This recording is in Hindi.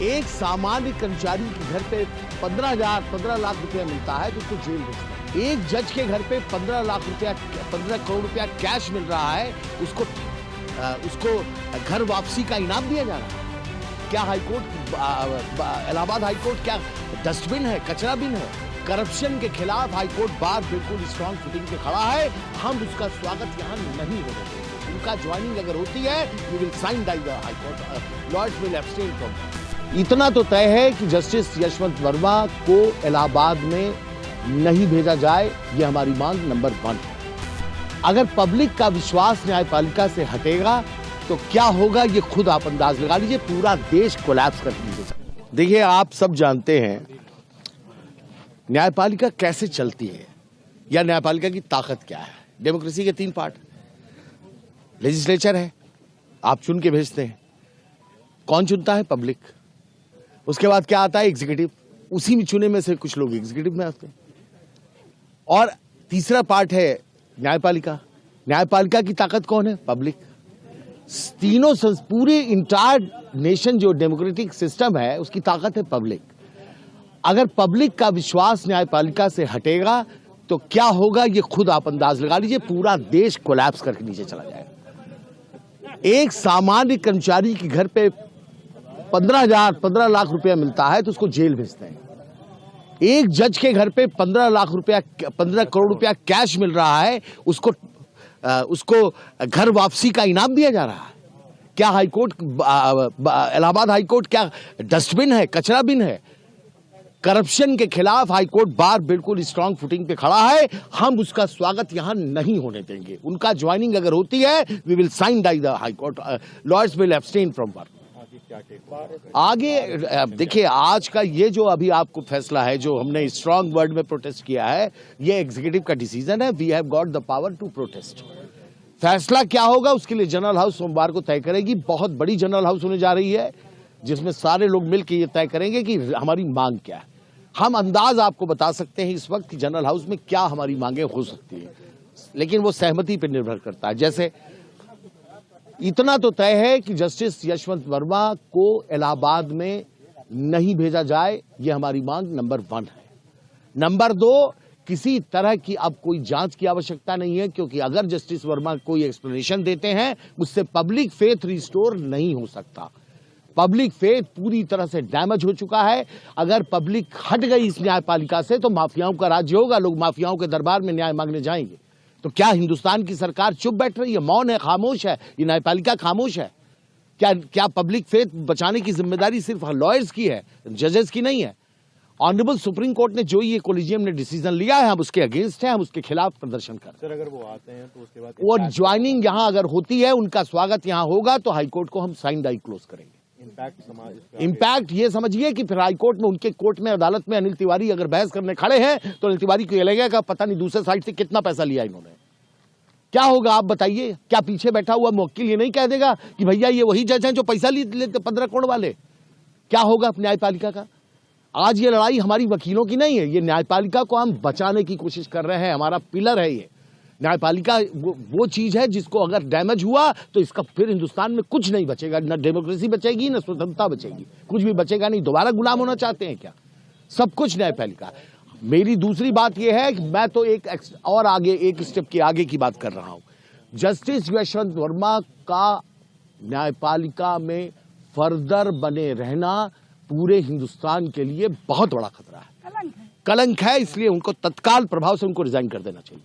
एक सामान्य कर्मचारी के घर पे 15 लाख रुपया मिलता है तो उसको जेल भेजते हैं। एक जज के घर पे 15 करोड़ रुपया कैश मिल रहा है, उसको घर वापसी का इनाम दिया जा रहा है। क्या हाईकोर्ट, इलाहाबाद हाईकोर्ट क्या डस्टबिन है, कचरा बिन है? करप्शन के खिलाफ हाईकोर्ट बार बिल्कुल स्ट्रॉन्ग फुटिंग पे खड़ा है। हम उसका स्वागत यहाँ नहीं होने देंगे। उनका ज्वाइनिंग अगर होती है, we will sign by the high court, lords will abstain from. इतना तो तय है कि जस्टिस यशवंत वर्मा को इलाहाबाद में नहीं भेजा जाए, ये हमारी मांग नंबर 1 है। अगर पब्लिक का विश्वास न्यायपालिका से हटेगा तो क्या होगा, ये खुद आप अंदाज लगा लीजिए। पूरा देश कोलैप्स कर दीजिएगा। देखिए, आप सब जानते हैं न्यायपालिका कैसे चलती है या न्यायपालिका की ताकत क्या है। डेमोक्रेसी के 3 पार्ट, लेजिस्लेचर है, आप चुन के भेजते हैं। कौन चुनता है? पब्लिक। उसके बाद क्या आता है? एग्जीक्यूटिव। उसी में चुने में से कुछ लोग एग्जीक्यूटिव में आते हैं। और तीसरा पार्ट है न्यायपालिका। न्यायपालिका की ताकत कौन है? पब्लिक। तीनों पूरे इंटायर नेशन जो डेमोक्रेटिक सिस्टम है उसकी ताकत है पब्लिक। अगर पब्लिक का विश्वास न्यायपालिका से हटेगा तो क्या होगा, ये खुद आप अंदाज लगा लीजिए। पूरा देश कोलैप्स करके नीचे चला जाएगा। एक सामान्य कर्मचारी के घर पे 15 लाख रुपया मिलता है तो उसको जेल भेजते हैं। एक जज के घर पे 15 करोड़ रुपया कैश मिल रहा है, उसको घर वापसी का इनाम दिया जा रहा है। क्या हाईकोर्ट, इलाहाबाद हाईकोर्ट क्या डस्टबिन है, कचरा बिन है? करप्शन के खिलाफ हाईकोर्ट बार बिल्कुल स्ट्रॉन्ग फुटिंग पे खड़ा है। हम उसका स्वागत यहां नहीं होने देंगे। उनका ज्वाइनिंग अगर होती है, we will sign by the high court, lords will abstain from work. आगे देखिए, आज का ये जो अभी आपको फैसला है, जो हमने स्ट्रॉन्ग वर्ड में प्रोटेस्ट किया है, ये एग्जीक्यूटिव का डिसीजन है। We have got the power to protest. फैसला क्या होगा उसके लिए जनरल हाउस सोमवार को तय करेगी। बहुत बड़ी जनरल हाउस होने जा रही है जिसमें सारे लोग मिलकर ये तय करेंगे कि हमारी मांग क्या है। हम अंदाज आपको बता सकते हैं इस वक्त कि जनरल हाउस में क्या हमारी मांगे हो सकती है, लेकिन वो सहमति पर निर्भर करता है। जैसे इतना तो तय है कि जस्टिस यशवंत वर्मा को इलाहाबाद में नहीं भेजा जाए, ये हमारी मांग नंबर 1 है। नंबर 2, किसी तरह की अब कोई जांच की आवश्यकता नहीं है, क्योंकि अगर जस्टिस वर्मा कोई एक्सप्लेनेशन देते हैं उससे पब्लिक फेथ रिस्टोर नहीं हो सकता। पब्लिक फेथ पूरी तरह से डैमेज हो चुका है। अगर पब्लिक हट गई इस न्यायपालिका से तो माफियाओं का राज्य होगा। लोग माफियाओं के दरबार में न्याय मांगने जाएंगे। तो क्या हिंदुस्तान की सरकार चुप बैठ रही है, मौन है, खामोश है? ये न्यायपालिका खामोश है? क्या पब्लिक फेथ बचाने की जिम्मेदारी सिर्फ लॉयर्स की है, जजेस की नहीं है? ऑनरेबल सुप्रीम कोर्ट ने जो ये कोलिजियम ने डिसीजन लिया है, हम उसके अगेंस्ट हैं, हम उसके खिलाफ प्रदर्शन कर रहे हैं। सर, अगर वो आते हैं तो उसके बाद और ज्वाइनिंग यहाँ अगर होती है, उनका स्वागत यहाँ होगा तो हाईकोर्ट को हम साइन डाई क्लोज करेंगे। इम्पैक्ट ये समझिए कि फिर हाईकोर्ट में, उनके कोर्ट में, अदालत में अनिल तिवारी अगर बहस करने खड़े हैं तो अनिल तिवारी को ये लगेगा पता नहीं दूसरे साइड से कितना पैसा लिया इन्होंने। क्या होगा आप बताइए? क्या पीछे बैठा हुआ मुवक्किल ये नहीं कह देगा कि भैया ये वही जज हैं जो पैसा लेते 15 करोड़ वाले? क्या होगा न्यायपालिका का? आज ये लड़ाई हमारी वकीलों की नहीं है, ये न्यायपालिका को हम बचाने की कोशिश कर रहे हैं। हमारा पिलर है ये न्यायपालिका। वो चीज है जिसको अगर डैमेज हुआ तो इसका फिर हिंदुस्तान में कुछ नहीं बचेगा। न डेमोक्रेसी बचेगी, न स्वतंत्रता बचेगी, कुछ भी बचेगा नहीं। दोबारा गुलाम होना चाहते हैं क्या? सब कुछ न्यायपालिका। मेरी दूसरी बात यह है कि मैं तो एक स्टेप के आगे की बात कर रहा हूं। जस्टिस यशवंत वर्मा का न्यायपालिका में फर्दर बने रहना पूरे हिंदुस्तान के लिए बहुत बड़ा खतरा है, कलंक है। इसलिए उनको तत्काल प्रभाव से उनको रिजाइन कर देना चाहिए।